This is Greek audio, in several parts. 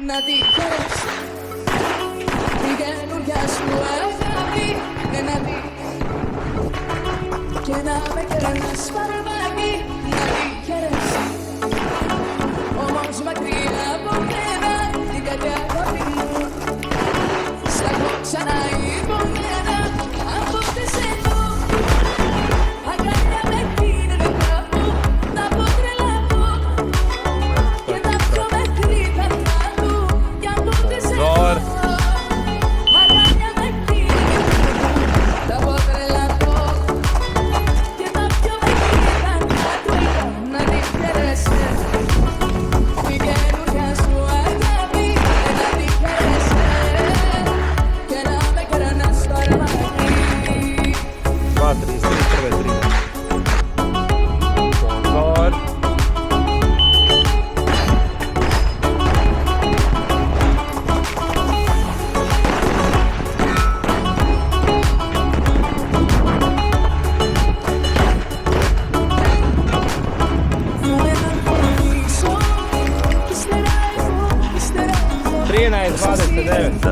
να τυχαίνεις την καινούρια σου αγάπη, να δει και να με κρανάς παραμάκι, να τυχαίνεις όμως μακριά από μένα την καρδιά αγάπη μου στα έχω ξανά υπομένα από τις εδώ αγκαλιά με πίνε κάπου να πω τρελαθώ και τα πιο μέχρι καρδιά του κι από τις εδώ αγκαλιά με πίνε να πω τρελαθώ και τα πιο μέχρι καρδιά του να τη χαίρεσαι την καινούρια σου αγάπη να τη χαίρεσαι και να με κρανάς παραμάκι. 2, 3, prve 3. Sponzor. Trinaest, 29.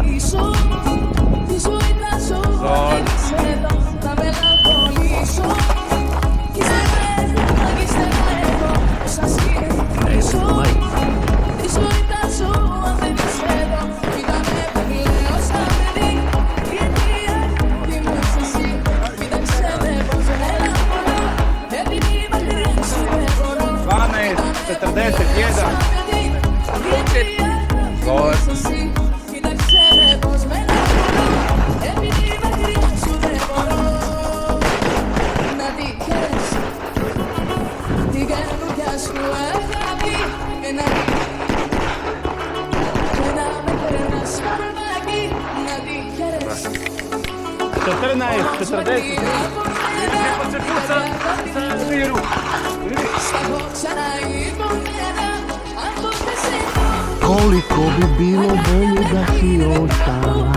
Koliko bi bilo bolje da si ostala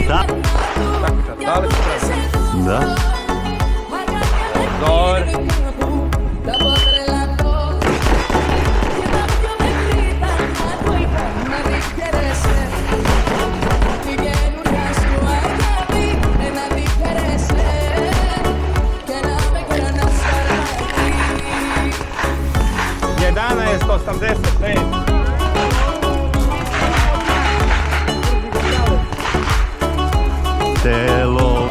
Šta? Da. Telo.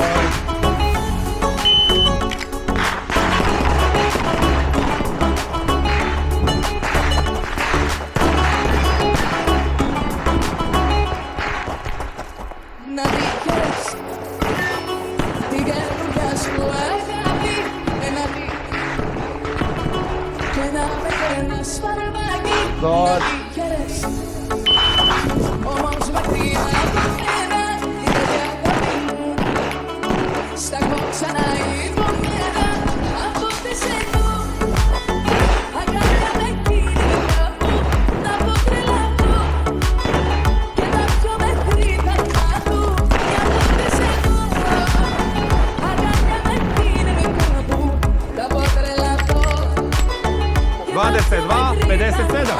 Να δείχνεις την καινούρια σου αγάπη να δει και να με κρανάς παραμάκι να δείχνεις όμως μακριά από μένα την καρδιά αγάπη μου στα έχω ξανά υπομένα από τις εδώ αγκαλιά με πίνε κάπου να πω τρελαθώ και τα πιο μέχρι καρδιά του κι από τις εδώ αγκαλιά με πίνε κάπου να πω τρελαθώ 22, 57.